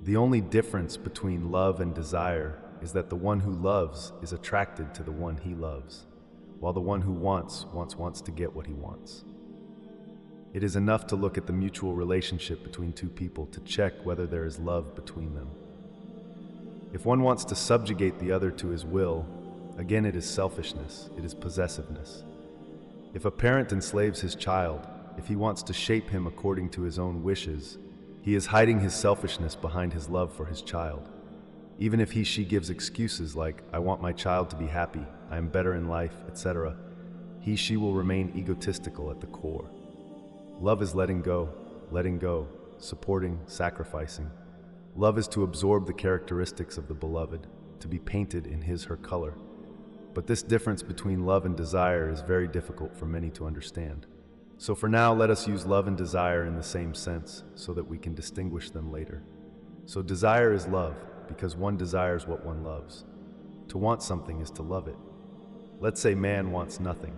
The only difference between love and desire is that the one who loves is attracted to the one he loves, while the one who wants to get what he wants. It is enough to look at the mutual relationship between two people to check whether there is love between them. If one wants to subjugate the other to his will, again it is selfishness, it is possessiveness. If a parent enslaves his child, if he wants to shape him according to his own wishes, he is hiding his selfishness behind his love for his child. Even if she gives excuses like, I want my child to be happy, I am better in life, etc., she will remain egotistical at the core. Love is letting go, supporting, sacrificing. Love is to absorb the characteristics of the beloved, to be painted in his/her color. But this difference between love and desire is very difficult for many to understand. So for now, let us use love and desire in the same sense so that we can distinguish them later. So desire is love, because one desires what one loves. To want something is to love it. Let's say man wants nothing.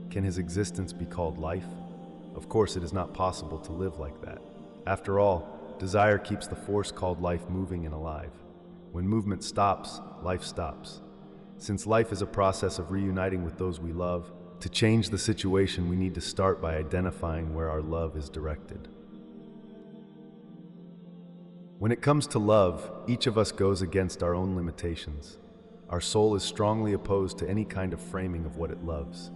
Can his existence be called life? Of course, it is not possible to live like that. After all, desire keeps the force called life moving and alive. When movement stops, life stops. Since life is a process of reuniting with those we love, to change the situation, we need to start by identifying where our love is directed. When it comes to love, each of us goes against our own limitations. Our soul is strongly opposed to any kind of framing of what it loves.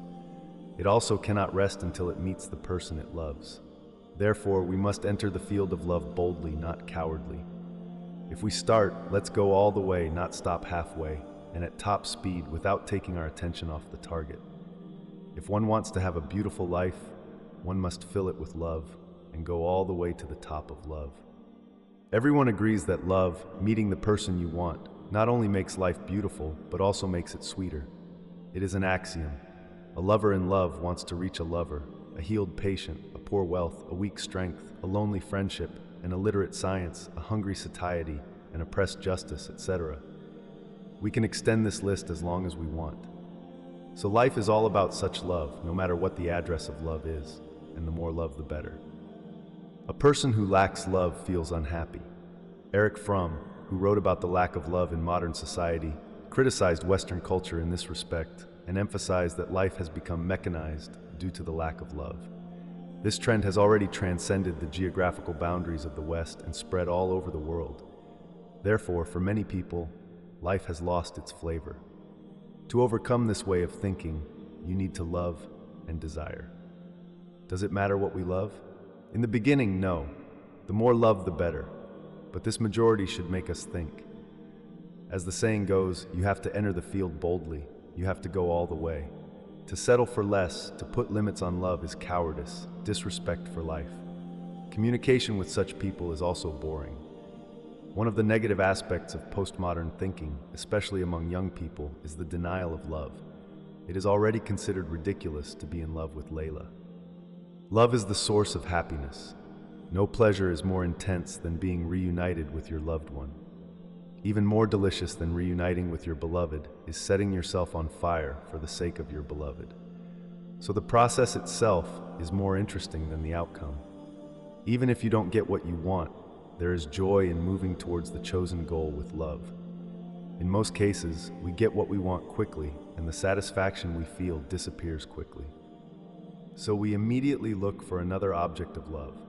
It also cannot rest until it meets the person it loves. Therefore, we must enter the field of love boldly, not cowardly. If we start, let's go all the way, not stop halfway, and at top speed without taking our attention off the target. If one wants to have a beautiful life, one must fill it with love and go all the way to the top of love. Everyone agrees that love, meeting the person you want, not only makes life beautiful, but also makes it sweeter. It is an axiom. A lover in love wants to reach a lover, a healed patient, a poor wealth, a weak strength, a lonely friendship, an illiterate science, a hungry satiety, an oppressed justice, etc. We can extend this list as long as we want. So life is all about such love, no matter what the address of love is, and the more love the better. A person who lacks love feels unhappy. Erich Fromm, who wrote about the lack of love in modern society, criticized Western culture in this respect and emphasized that life has become mechanized due to the lack of love. This trend has already transcended the geographical boundaries of the West and spread all over the world. Therefore, for many people, life has lost its flavor. To overcome this way of thinking, you need to love and desire. Does it matter what we love? In the beginning, no. The more love, the better. But this majority should make us think. As the saying goes, you have to enter the field boldly. You have to go all the way. To settle for less, to put limits on love is cowardice, disrespect for life. Communication with such people is also boring. One of the negative aspects of postmodern thinking, especially among young people, is the denial of love. It is already considered ridiculous to be in love with Layla. Love is the source of happiness. No pleasure is more intense than being reunited with your loved one. Even more delicious than reuniting with your beloved is setting yourself on fire for the sake of your beloved. So the process itself is more interesting than the outcome. Even if you don't get what you want, there is joy in moving towards the chosen goal with love. In most cases, we get what we want quickly, and the satisfaction we feel disappears quickly. So we immediately look for another object of love.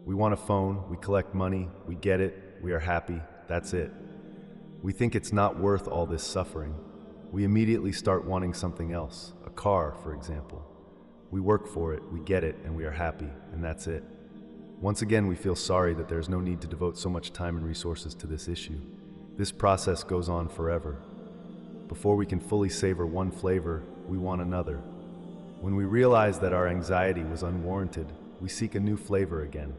We want a phone, we collect money, we get it, we are happy, that's it. We think it's not worth all this suffering. We immediately start wanting something else, a car, for example. We work for it, we get it, and we are happy, and that's it. Once again, we feel sorry that there is no need to devote so much time and resources to this issue. This process goes on forever. Before we can fully savor one flavor, we want another. When we realize that our anxiety was unwarranted, we seek a new flavor again.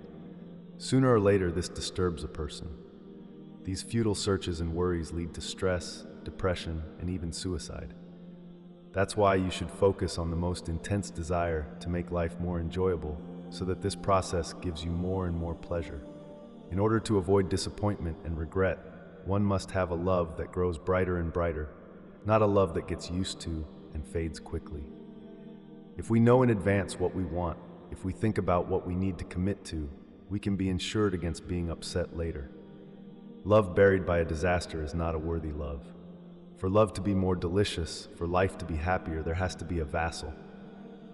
Sooner or later, this disturbs a person. These futile searches and worries lead to stress, depression, and even suicide. That's why you should focus on the most intense desire to make life more enjoyable, so that this process gives you more and more pleasure. In order to avoid disappointment and regret, one must have a love that grows brighter and brighter, not a love that gets used to and fades quickly. If we know in advance what we want, if we think about what we need to commit to, we can be insured against being upset later. Love buried by a disaster is not a worthy love. For love to be more delicious, for life to be happier, there has to be a vassal.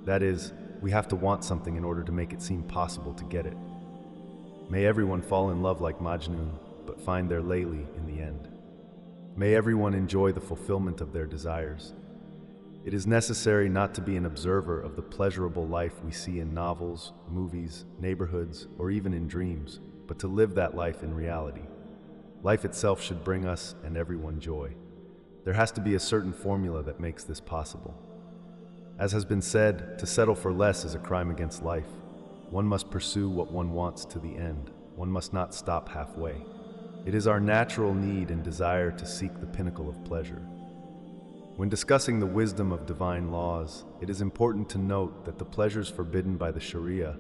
That is, we have to want something in order to make it seem possible to get it. May everyone fall in love like Majnun, but find their Layli in the end. May everyone enjoy the fulfillment of their desires. It is necessary not to be an observer of the pleasurable life we see in novels, movies, neighborhoods, or even in dreams, but to live that life in reality. Life itself should bring us and everyone joy. There has to be a certain formula that makes this possible. As has been said, to settle for less is a crime against life. One must pursue what one wants to the end. One must not stop halfway. It is our natural need and desire to seek the pinnacle of pleasure. When discussing the wisdom of divine laws, it is important to note that the pleasures forbidden by the Sharia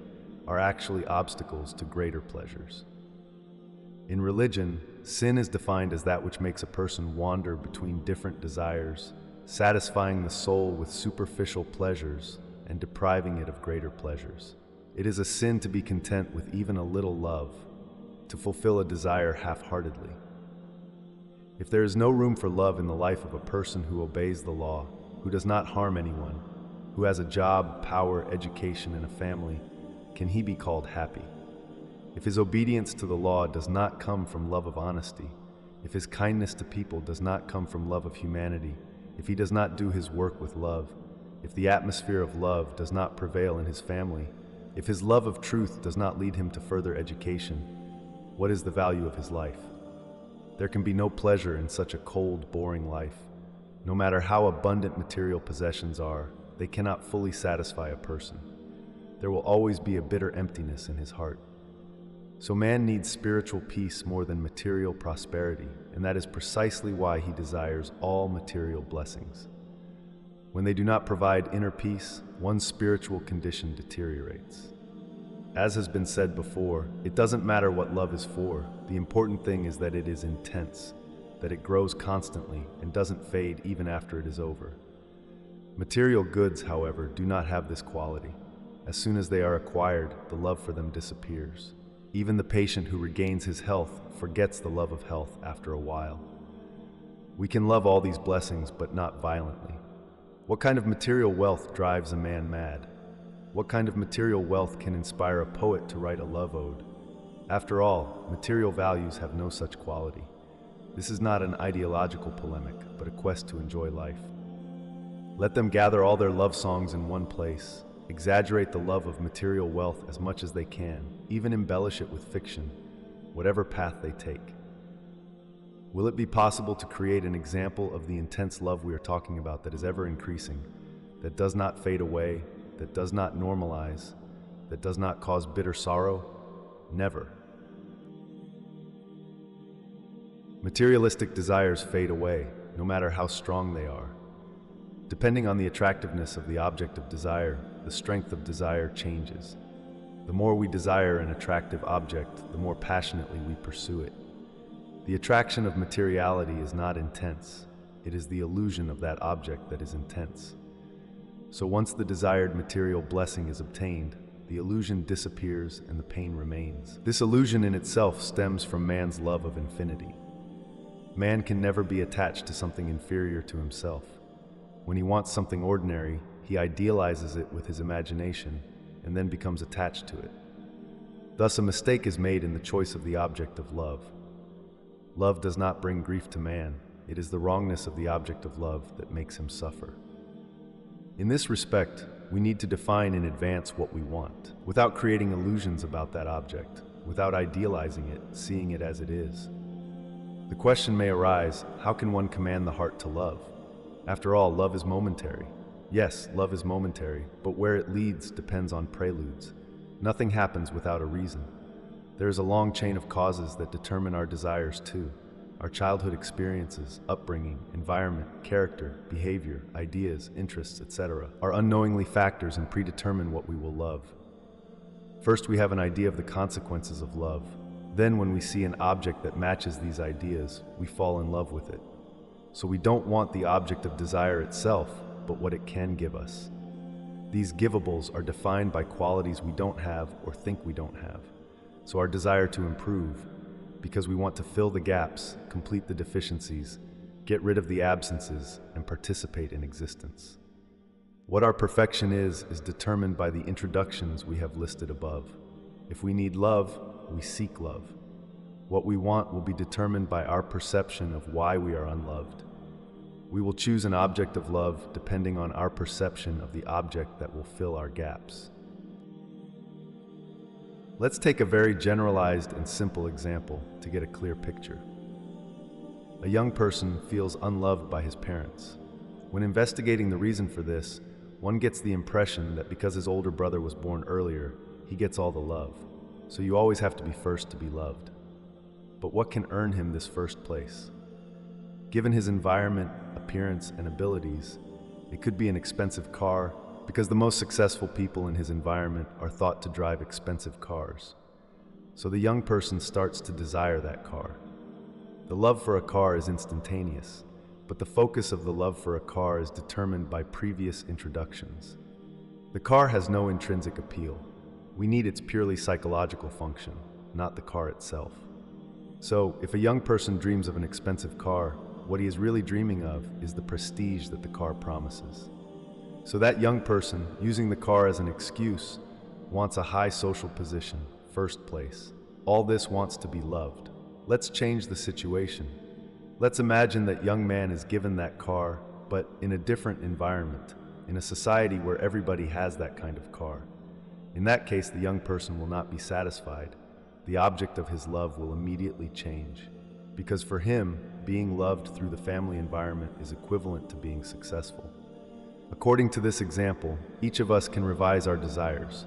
are actually obstacles to greater pleasures. In religion, sin is defined as that which makes a person wander between different desires, satisfying the soul with superficial pleasures and depriving it of greater pleasures. It is a sin to be content with even a little love, to fulfill a desire half-heartedly. If there is no room for love in the life of a person who obeys the law, who does not harm anyone, who has a job, power, education, and a family, can he be called happy? If his obedience to the law does not come from love of honesty, if his kindness to people does not come from love of humanity, if he does not do his work with love, if the atmosphere of love does not prevail in his family, if his love of truth does not lead him to further education, what is the value of his life? There can be no pleasure in such a cold, boring life. No matter how abundant material possessions are, they cannot fully satisfy a person. There will always be a bitter emptiness in his heart. So man needs spiritual peace more than material prosperity, and that is precisely why he desires all material blessings. When they do not provide inner peace, one's spiritual condition deteriorates. As has been said before, it doesn't matter what love is for. The important thing is that it is intense, that it grows constantly and doesn't fade even after it is over. Material goods, however, do not have this quality. As soon as they are acquired, the love for them disappears. Even the patient who regains his health forgets the love of health after a while. We can love all these blessings, but not violently. What kind of material wealth drives a man mad? What kind of material wealth can inspire a poet to write a love ode? After all, material values have no such quality. This is not an ideological polemic, but a quest to enjoy life. Let them gather all their love songs in one place, exaggerate the love of material wealth as much as they can, even embellish it with fiction, whatever path they take. Will it be possible to create an example of the intense love we are talking about that is ever increasing, that does not fade away, that does not normalize, that does not cause bitter sorrow? Never. Materialistic desires fade away, no matter how strong they are. Depending on the attractiveness of the object of desire, the strength of desire changes. The more we desire an attractive object, the more passionately we pursue it. The attraction of materiality is not intense. It is the illusion of that object that is intense. So once the desired material blessing is obtained, the illusion disappears and the pain remains. This illusion in itself stems from man's love of infinity. Man can never be attached to something inferior to himself. When he wants something ordinary, he idealizes it with his imagination and then becomes attached to it. Thus, a mistake is made in the choice of the object of love. Love does not bring grief to man. It is the wrongness of the object of love that makes him suffer. In this respect, we need to define in advance what we want, without creating illusions about that object, without idealizing it, seeing it as it is. The question may arise, how can one command the heart to love? After all, love is momentary. Yes, love is momentary, but where it leads depends on preludes. Nothing happens without a reason. There is a long chain of causes that determine our desires too. Our childhood experiences, upbringing, environment, character, behavior, ideas, interests, etc. are unknowingly factors and predetermine what we will love. First, we have an idea of the consequences of love. Then, when we see an object that matches these ideas, we fall in love with it. So we don't want the object of desire itself, but what it can give us. These givables are defined by qualities we don't have or think we don't have. So our desire to improve, because we want to fill the gaps, complete the deficiencies, get rid of the absences, and participate in existence. What our perfection is determined by the introductions we have listed above. If we need love, we seek love. What we want will be determined by our perception of why we are unloved. We will choose an object of love depending on our perception of the object that will fill our gaps. Let's take a very generalized and simple example to get a clear picture. A young person feels unloved by his parents. When investigating the reason for this, one gets the impression that because his older brother was born earlier, he gets all the love. So you always have to be first to be loved. But what can earn him this first place? Given his environment, appearance, and abilities, it could be an expensive car, because the most successful people in his environment are thought to drive expensive cars. So the young person starts to desire that car. The love for a car is instantaneous, but the focus of the love for a car is determined by previous introductions. The car has no intrinsic appeal. We need its purely psychological function, not the car itself. So, if a young person dreams of an expensive car, what he is really dreaming of is the prestige that the car promises. So that young person, using the car as an excuse, wants a high social position, first place. All this wants to be loved. Let's change the situation. Let's imagine that young man is given that car, but in a different environment, in a society where everybody has that kind of car. In that case, the young person will not be satisfied. The object of his love will immediately change. Because for him, being loved through the family environment is equivalent to being successful. According to this example, each of us can revise our desires.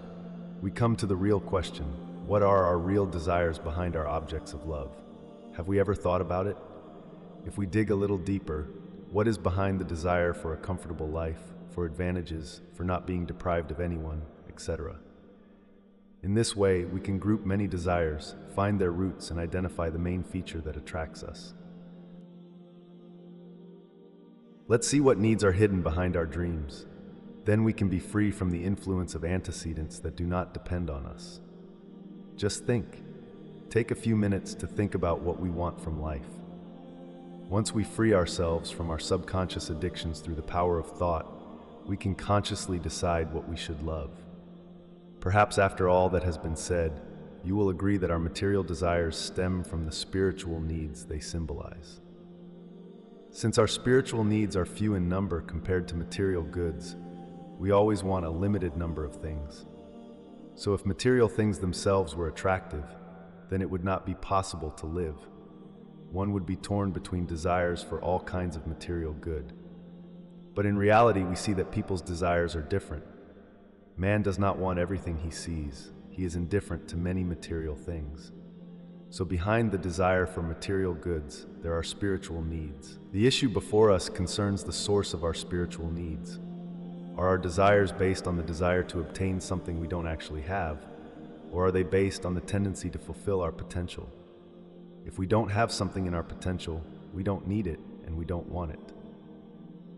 We come to the real question: what are our real desires behind our objects of love? Have we ever thought about it? If we dig a little deeper, what is behind the desire for a comfortable life, for advantages, for not being deprived of anyone, etc.? In this way, we can group many desires, find their roots, and identify the main feature that attracts us. Let's see what needs are hidden behind our dreams. Then we can be free from the influence of antecedents that do not depend on us. Just think. Take a few minutes to think about what we want from life. Once we free ourselves from our subconscious addictions through the power of thought, we can consciously decide what we should love. Perhaps after all that has been said, you will agree that our material desires stem from the spiritual needs they symbolize. Since our spiritual needs are few in number compared to material goods, we always want a limited number of things. So if material things themselves were attractive, then it would not be possible to live. One would be torn between desires for all kinds of material good. But in reality, we see that people's desires are different. Man does not want everything he sees. He is indifferent to many material things. So behind the desire for material goods, there are spiritual needs. The issue before us concerns the source of our spiritual needs. Are our desires based on the desire to obtain something we don't actually have, or are they based on the tendency to fulfill our potential? If we don't have something in our potential, we don't need it and we don't want it.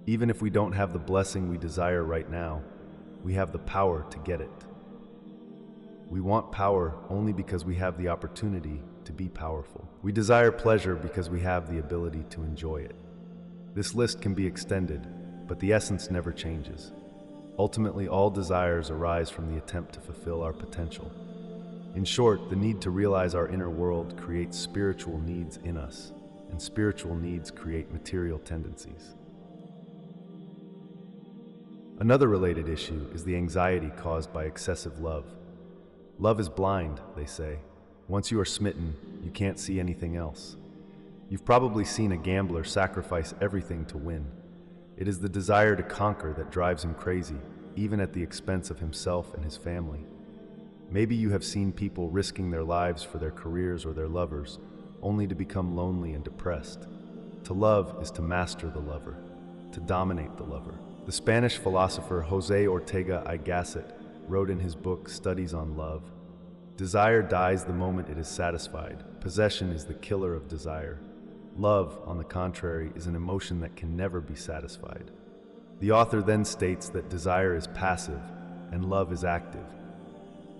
Even if we don't have the blessing we desire right now, we have the power to get it. We want power only because we have the opportunity to be powerful. We desire pleasure because we have the ability to enjoy it. This list can be extended, but the essence never changes. Ultimately, all desires arise from the attempt to fulfill our potential. In short, the need to realize our inner world creates spiritual needs in us, and spiritual needs create material tendencies. Another related issue is the anxiety caused by excessive love. Love is blind, they say. Once you are smitten, you can't see anything else. You've probably seen a gambler sacrifice everything to win. It is the desire to conquer that drives him crazy, even at the expense of himself and his family. Maybe you have seen people risking their lives for their careers or their lovers, only to become lonely and depressed. To love is to master the lover, to dominate the lover. The Spanish philosopher José Ortega y Gasset wrote in his book Studies on Love, "Desire dies the moment it is satisfied. Possession is the killer of desire. Love, on the contrary, is an emotion that can never be satisfied." The author then states that desire is passive and love is active.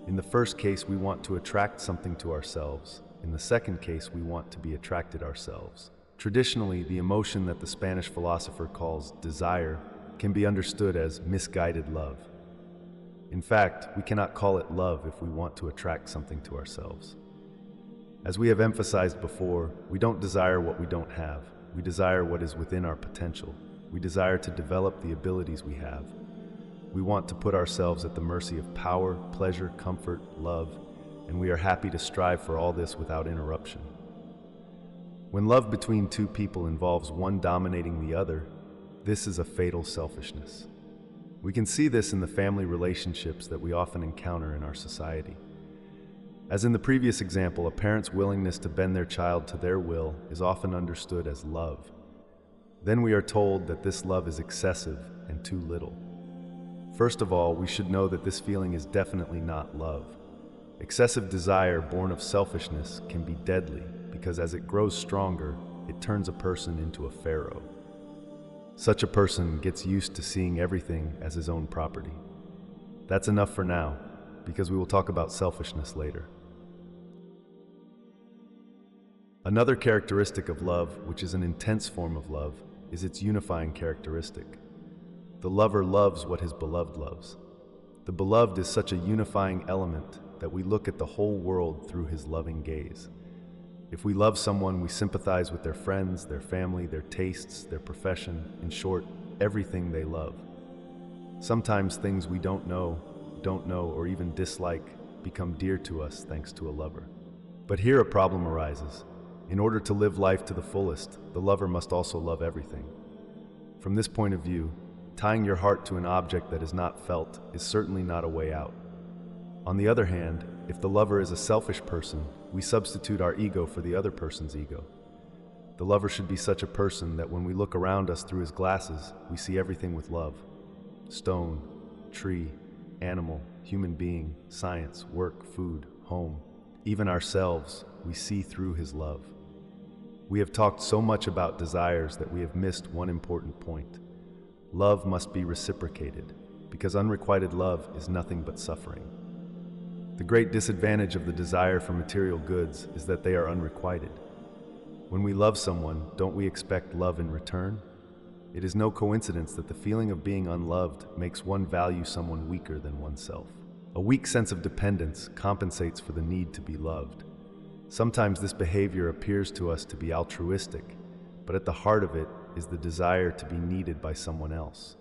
In the first case, we want to attract something to ourselves. In the second case, we want to be attracted ourselves. Traditionally, the emotion that the Spanish philosopher calls desire can be understood as misguided love. In fact, we cannot call it love if we want to attract something to ourselves. As we have emphasized before, we don't desire what we don't have. We desire what is within our potential. We desire to develop the abilities we have. We want to put ourselves at the mercy of power, pleasure, comfort, love, and we are happy to strive for all this without interruption. When love between two people involves one dominating the other, this is a fatal selfishness. We can see this in the family relationships that we often encounter in our society. As in the previous example, a parent's willingness to bend their child to their will is often understood as love. Then we are told that this love is excessive and too little. First of all, we should know that this feeling is definitely not love. Excessive desire born of selfishness can be deadly because as it grows stronger, it turns a person into a pharaoh. Such a person gets used to seeing everything as his own property. That's enough for now, because we will talk about selfishness later. Another characteristic of love, which is an intense form of love, is its unifying characteristic. The lover loves what his beloved loves. The beloved is such a unifying element that we look at the whole world through his loving gaze. If we love someone, we sympathize with their friends, their family, their tastes, their profession, in short, everything they love. Sometimes things we don't know, or even dislike become dear to us thanks to a lover. But here a problem arises. In order to live life to the fullest, the lover must also love everything. From this point of view, tying your heart to an object that is not felt is certainly not a way out. On the other hand, if the lover is a selfish person, we substitute our ego for the other person's ego. The lover should be such a person that when we look around us through his glasses, we see everything with love. Stone, tree, animal, human being, science, work, food, home, even ourselves, we see through his love. We have talked so much about desires that we have missed one important point. Love must be reciprocated, because unrequited love is nothing but suffering. The great disadvantage of the desire for material goods is that they are unrequited. When we love someone, don't we expect love in return? It is no coincidence that the feeling of being unloved makes one value someone weaker than oneself. A weak sense of dependence compensates for the need to be loved. Sometimes this behavior appears to us to be altruistic, but at the heart of it is the desire to be needed by someone else.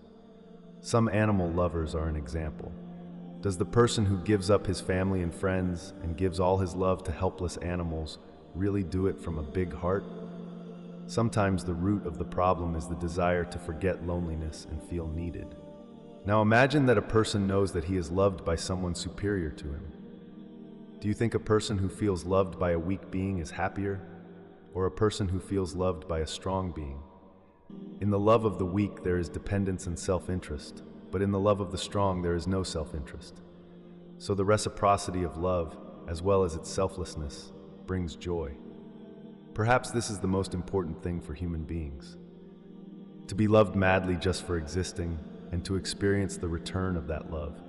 Some animal lovers are an example. Does the person who gives up his family and friends and gives all his love to helpless animals really do it from a big heart? Sometimes the root of the problem is the desire to forget loneliness and feel needed. Now imagine that a person knows that he is loved by someone superior to him. Do you think a person who feels loved by a weak being is happier, or a person who feels loved by a strong being? In the love of the weak there is dependence and self-interest, but in the love of the strong there is no self-interest. So the reciprocity of love, as well as its selflessness, brings joy. Perhaps this is the most important thing for human beings. To be loved madly just for existing, and to experience the return of that love.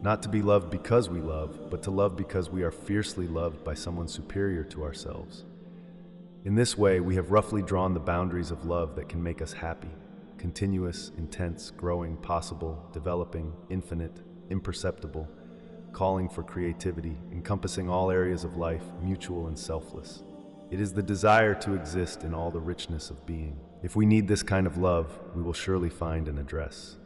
Not to be loved because we love, but to love because we are fiercely loved by someone superior to ourselves. In this way, we have roughly drawn the boundaries of love that can make us happy. Continuous, intense, growing, possible, developing, infinite, imperceptible, calling for creativity, encompassing all areas of life, mutual and selfless. It is the desire to exist in all the richness of being. If we need this kind of love, we will surely find an address.